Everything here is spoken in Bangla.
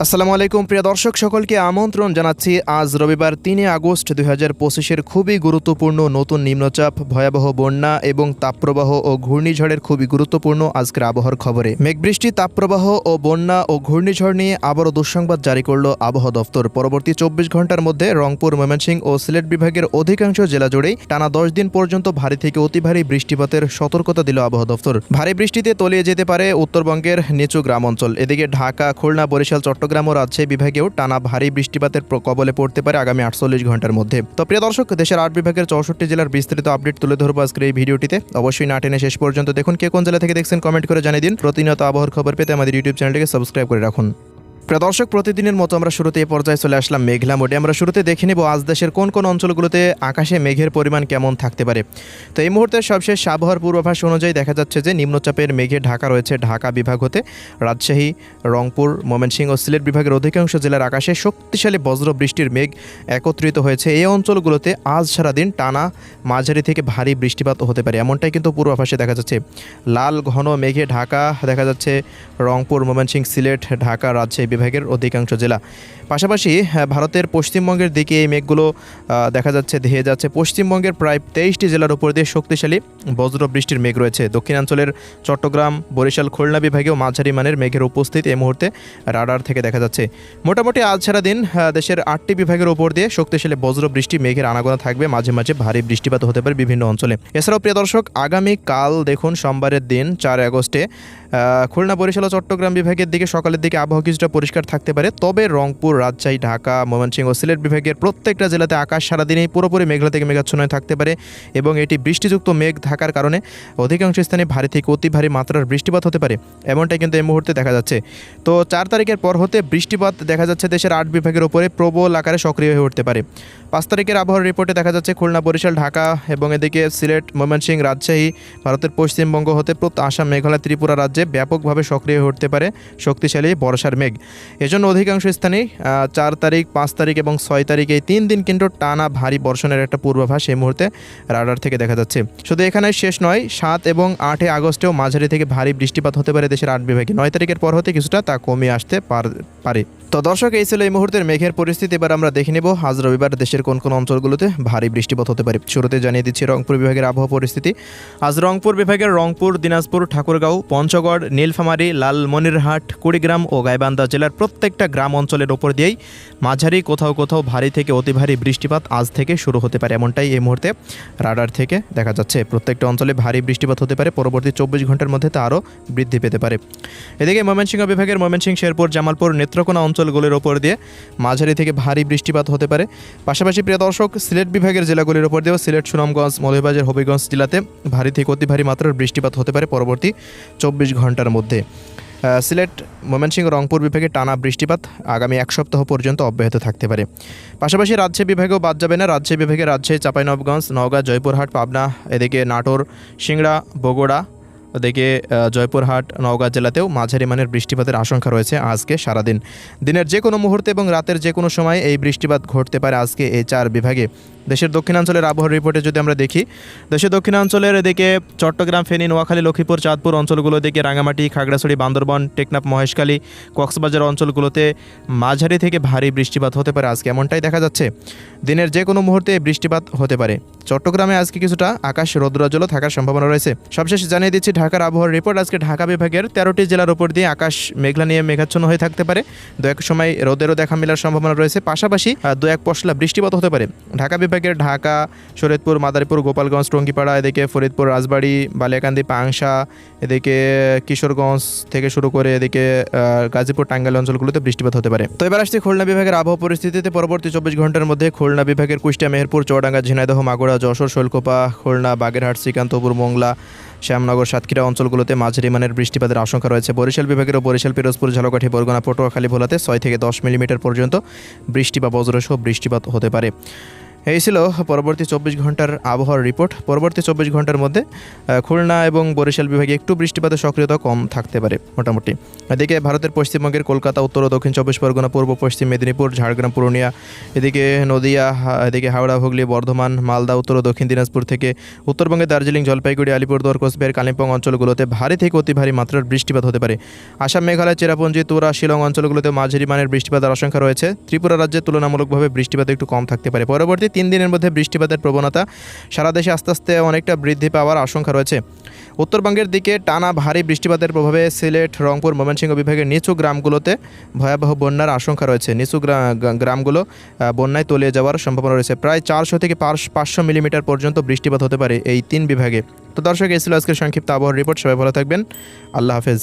আসসালামু আলাইকুম প্রিয় দর্শক সকলকে আমন্ত্রণ জানাচ্ছি আজ রবিবার ৩ আগস্ট ২০২৫-এর খুবই গুরুত্বপূর্ণ নতুন নিম্নচাপ, ভয়াবহ বন্যা এবং তাপপ্রবাহ ও ঘূর্ণিঝড়ের খুবই গুরুত্বপূর্ণ আজকের আবহাওয়ার খবরে। মেঘবৃষ্টি, তাপপ্রবাহ ও বন্যা ও ঘূর্ণিঝড় নিয়ে আবারও দুঃসংবাদ জারি করল আবহাওয়া দফতর। পরবর্তী ২৪ ঘন্টার মধ্যে রংপুর, ময়মনসিংহ ও সিলেট বিভাগের অধিকাংশ জেলা জুড়েই টানা ১০ দিন পর্যন্ত ভারী থেকে অতি ভারী বৃষ্টিপাতের সতর্কতা দিল আবহাওয়া দফতর। ভারী বৃষ্টিতে তলিয়ে যেতে পারে উত্তরবঙ্গের নিচু গ্রাম অঞ্চল। এদিকে ঢাকা, খুলনা, বরিশাল, চট্টগ্রাম ও রাজশাহী বিভাগেও টানা ভারী বৃষ্টিপাতের কবলে পড়তে পারে আগামী ৪৮ ঘন্টার মধ্যে। তো প্রিয় দর্শক, দেশের ৮ বিভাগের ৬৪ জেলার বিস্তারিত আপডেট তুলে ধরবো আজকের এই ভিডিওটিতে। অবশ্যই না টেনে শেষ পর্যন্ত দেখুন। কে কোন জেলা থেকে দেখছেন কমেন্ট করে জানিয়ে দিন। প্রতিনিয়ত আবহাওয়ার খবর পেতে আমাদের ইউটিউব চ্যানেলটিকে সাবস্ক্রাইব করে রাখুন। প্রিয় দর্শক, প্রতিদিনের মতো আমরা শুরুতে এই পর্যায়ে চলে আসলাম মেঘলা মোডে। আমরা শুরুতে দেখে নেব আজ দেশের কোন কোন অঞ্চলগুলোতে আকাশে মেঘের পরিমাণ কেমন থাকতে পারে। তো এই মুহূর্তে সবশেষ আবহাওয়ার পূর্বাভাস অনুযায়ী দেখা যাচ্ছে যে নিম্নচাপের মেঘে ঢাকা রয়েছে। ঢাকা বিভাগ হতে রাজশাহী, রংপুর, ময়মনসিংহ ও সিলেট বিভাগের অধিকাংশ জেলার আকাশে শক্তিশালী বজ্র বৃষ্টির মেঘ একত্রিত হয়েছে। এই অঞ্চলগুলোতে আজ সারাদিন টানা মাঝারি থেকে ভারী বৃষ্টিপাত হতে পারে, এমনটাই কিন্তু পূর্বাভাসে দেখা যাচ্ছে। লাল ঘন মেঘে ঢাকা দেখা যাচ্ছে রংপুর, ময়মনসিংহ, সিলেট, ঢাকা, রাজশাহী বিভাগের অধিকাংশ জেলা। পাশাপাশি ভারতের পশ্চিমবঙ্গের দিকে এই মেঘগুলো দেখা যাচ্ছে ধেয়ে যাচ্ছে। পশ্চিমবঙ্গের প্রায় ২৩টি জেলার উপর দিয়ে শক্তিশালী বজ্র বৃষ্টির মেঘ রয়েছে। দক্ষিণাঞ্চলের চট্টগ্রাম, বরিশাল, খুলনা বিভাগেও মাঝারি মানের মেঘের উপস্থিতি এই মুহূর্তে রাডার থেকে দেখা যাচ্ছে। মোটামুটি আজ সারাদিন দেশের ৮টি বিভাগের উপর দিয়ে শক্তিশালী বজ্র বৃষ্টি মেঘের আনাগোনা থাকবে। মাঝে মাঝে ভারী বৃষ্টিপাত হতে পারে বিভিন্ন অঞ্চলে। এছাড়াও প্রিয় দর্শক, আগামীকাল দেখুন সোমবারের দিন ৪ আগস্টে খুলনা, বরিশাল ও চট্টগ্রাম বিভাগের দিকে সকালের দিকে আবহাওয়া কিছুটা পরিষ্কার থাকতে পারে। তবে রংপুর, রাজশাহী, ঢাকা, ময়মনসিংহ ও সিলেট বিভাগের প্রত্যেকটা জেলাতে আকাশ সারাদিনই পুরোপুরি মেঘলা থেকে মেঘাচ্ছন্ন থাকতে পারে এবং এটি বৃষ্টিযুক্ত মেঘ থাকার কারণে অধিকাংশ স্থানে ভারী থেকে অতি ভারী মাত্রার বৃষ্টিপাত হতে পারে, এমনটাই কিন্তু এই মুহূর্তে দেখা যাচ্ছে। তো ৪ তারিখের পর হতে বৃষ্টিপাত দেখা যাচ্ছে দেশের ৮ বিভাগের উপরে প্রবল আকারে সক্রিয় হয়ে উঠতে পারে। ৫ তারিখের আবহাওয়ার রিপোর্টে দেখা যাচ্ছে খুলনা, বরিশাল, ঢাকা এবং এদিকে সিলেট, ময়মনসিংহ, রাজশাহী, ভারতের পশ্চিমবঙ্গ হতে আসাম, মেঘালয়, ত্রিপুরা রাজ্যে ব্যাপকভাবে সক্রিয় হয়ে উঠতে পারে শক্তিশালী বর্ষার মেঘ। এজন্য অধিকাংশ স্থানেই ৪ তারিখ, ৫ তারিখ এবং ৬ তারিখ এই ৩ দিন কিন্তু টানা ভারী বর্ষণের একটা পূর্বাভাস এই মুহূর্তে রাডার থেকে দেখা যাচ্ছে। শুধু এখানে শেষ নয়, ৭ এবং ৮ আগস্টেও মাঝারি থেকে ভারী বৃষ্টিপাত হতে পারে দেশের ৮ বিভাগে। ৯ তারিখের পর হতে কিছুটা তা কমে আসতে পারে। তো দর্শক, এই ছিল এই মুহূর্তের মেঘের পরিস্থিতি। এবার আমরা দেখে নেব আজ রবিবার দেশের কোন কোন অঞ্চলগুলোতে ভারী বৃষ্টিপাত হতে পারে। শুরুতে জানিয়ে দিচ্ছি রংপুর বিভাগের আবহাওয়া পরিস্থিতি। আজ রংপুর বিভাগের রংপুর, দিনাজপুর, ঠাকুরগাঁও, পঞ্চগড়, নীলফামারী, লালমনিরহাট, কুড়িগ্রাম ও গাইবান্ধা জেলার প্রত্যেকটা গ্রাম অঞ্চলের ওপর দিয়েই মাঝারি, কোথাও কোথাও ভারী থেকে অতি ভারী বৃষ্টিপাত আজ থেকে শুরু হতে পারে, এমনটাই এই মুহূর্তে রাডার থেকে দেখা যাচ্ছে। প্রত্যেকটা অঞ্চলে ভারী বৃষ্টিপাত হতে পারে। পরবর্তী ২৪ ঘন্টার মধ্যে তা আরও বৃদ্ধি পেতে পারে। এদিকে ময়মনসিংহ বিভাগের ময়মনসিংহ, শেরপুর, জামালপুর, নেত্রকোনা অঞ্চলগুলির ওপর দিয়ে মাঝারি থেকে ভারী বৃষ্টিপাত হতে পারে। পাশাপাশি প্রিয় দর্শক, সিলেট বিভাগের জেলাগুলির ওপর দিয়েও সিলেট, সুনামগঞ্জ, মৌলভীবাজার, হবিগঞ্জ জেলাতে ভারী থেকে অতি ভারী মাত্রার বৃষ্টিপাত হতে পারে পরবর্তী ২৪ ঘন্টার মধ্যে। সিলেট, ময়মনসিংহ, রংপুর বিভাগে টানা বৃষ্টিপাত আগামী ১ সপ্তাহ পর্যন্ত অব্যাহত থাকতে পারে। পাশাপাশি রাজশাহী বিভাগেও বাদ যাবে না। রাজশাহী বিভাগে রাজশাহী, চাঁপাইনবাবগঞ্জ, নওগাঁ, জয়পুরহাট, পাবনা, এদিকে নাটোর, সিংড়া, বগুড়া, ওদিকে জয়পুরহাট, নওগাঁ জেলাতেও মাঝারি মানের বৃষ্টিপাতের আশঙ্কা রয়েছে আজকে সারাদিন। দিনের যে কোনো মুহূর্তে এবং রাতের যে কোনো সময় এই বৃষ্টিপাত ঘটতে পারে আজকে এই ৪ বিভাগে। দেশের দক্ষিণাঞ্চলের আবহাওয়ার রিপোর্টে যদি আমরা দেখি, দেশের দক্ষিণাঞ্চলের এদিকে চট্টগ্রাম, ফেনী, নোয়াখালী, লক্ষ্মীপুর, চাঁদপুর অঞ্চলগুলো দিকে রাঙামাটি, খাগড়াছড়ি, বান্দরবান, টেকনাফ, মহেশখালী, কক্সবাজার অঞ্চলগুলোতে মাঝারি থেকে ভারী বৃষ্টিপাত হতে পারে আজকে, এমনটাই দেখা যাচ্ছে। দিনের যে কোনো মুহূর্তে বৃষ্টিপাত হতে পারে। চট্টগ্রামে আজকে কিছুটা আকাশ রৌদ্রোজ্জ্বল থাকার সম্ভাবনা রয়েছে। সবশেষ জানিয়ে দিচ্ছি ঢাকার আবহাওয়ার রিপোর্ট। আজকে ঢাকা বিভাগের 13টি জেলার উপর দিয়ে আকাশ মেঘলা নিয়ে মেঘাচ্ছন্ন হয়ে থাকতে পারে। দু এক সময় রোদেরও দেখা মেলার সম্ভাবনা রয়েছে। পাশাপাশি দু এক পশলা বৃষ্টিপাত হতে পারে। ঢাকা বিভাগের ঢাকা, শরীয়তপুর, মাদারীপুর, গোপালগঞ্জ, টঙ্গীপাড়া, এদিকে ফরিদপুর, রাজবাড়ী, বালিয়াকান্দি, পাংশা, এদিকে কিশোরগঞ্জ থেকে শুরু করে এদিকে গাজীপুর, টাঙ্গাইল অঞ্চলগুলোতে বৃষ্টিপাত হতে পারে। তো এবার আসছি খুলনা বিভাগের আবহাওয়া পরিস্থিতিতে। পরবর্তী ২৪ ঘন্টার মধ্যে খুলনা বিভাগের কুষ্টিয়া, মেহেরপুর, চুয়াডাঙ্গা, ঝিনাইদহ, মাগুরা, যশোর, শৈলকুপা, খুলনা, বাগেরহাট, শ্রীকান্তপুর, মোংলা, শ্যামনগর, সাতক্ষীরা অঞ্চলগুলোতে মাঝারি মানের বৃষ্টিপাতের আশঙ্কা রয়েছে। বরিশাল বিভাগেরও বরিশাল, পিরোজপুর, ঝালকাঠি, বরগুনা, পটুয়াখালী, ভোলাতে ৬ থেকে ১০ মিলিমিটার পর্যন্ত বৃষ্টি বা বজ্রসহ বৃষ্টিপাত হতে পারে। এই ছিল পরবর্তী 24 ঘন্টার আবহাওয়ার রিপোর্ট। পরবর্তী 24 ঘন্টার মধ্যে খুলনা এবং বরিশাল বিভাগে একটু বৃষ্টিপাতের সক্রিয়তা কম থাকতে পারে মোটামুটি। এদিকে ভারতের পশ্চিমবঙ্গের কলকাতা, উত্তর ও দক্ষিণ 24 পরগনা, পূর্ব পশ্চিম মেদিনীপুর, ঝাড়গ্রাম, পুরুলিয়া, এদিকে নদিয়া, এদিকে হাওড়া, হুগলি, বর্ধমান, মালদা, উত্তর ও দক্ষিণ দিনাজপুর থেকে উত্তরবঙ্গে দার্জিলিং, জলপাইগুড়ি, আলিপুরদুয়ার, কোচবিহার, কালিম্পং অঞ্চলগুলোতে ভারী থেকে অতি ভারী মাত্রার বৃষ্টিপাত হতে পারে। আসাম, মেঘালয়, চেরাপুঞ্জি, তুরা, শিলং অঞ্চলগুলোতে মাঝারি মানের বৃষ্টিপাতের আশঙ্কা রয়েছে। ত্রিপুরা রাজ্যে তুলনামূলকভাবে বৃষ্টিপাত একটু কম থাকতে পারে। পরবর্তী 3 দিনের মধ্যে বৃষ্টিপাতের প্রবণতা সারা দেশে আস্তে আস্তে অনেকটা বৃদ্ধি পাওয়ার আশঙ্কা রয়েছে। উত্তরবঙ্গের দিকে টানা ভারী বৃষ্টিপাতের প্রভাবে সিলেট, রংপুর, ময়মনসিংহ বিভাগের নিচু গ্রামগুলোতে ভয়াবহ বন্যার আশঙ্কা রয়েছে। নিচু গ্রামগুলো বন্যায় তলিয়ে যাওয়ার সম্ভাবনা রয়েছে। প্রায় 400 থেকে 500 মিলিমিটার পর্যন্ত বৃষ্টিপাত হতে পারে এই 3 বিভাগে। তো দর্শক, এই ছিল আজকের সংক্ষিপ্ত আবহাওয়ার রিপোর্ট। সবাই ভালো থাকবেন। আল্লাহ হাফেজ।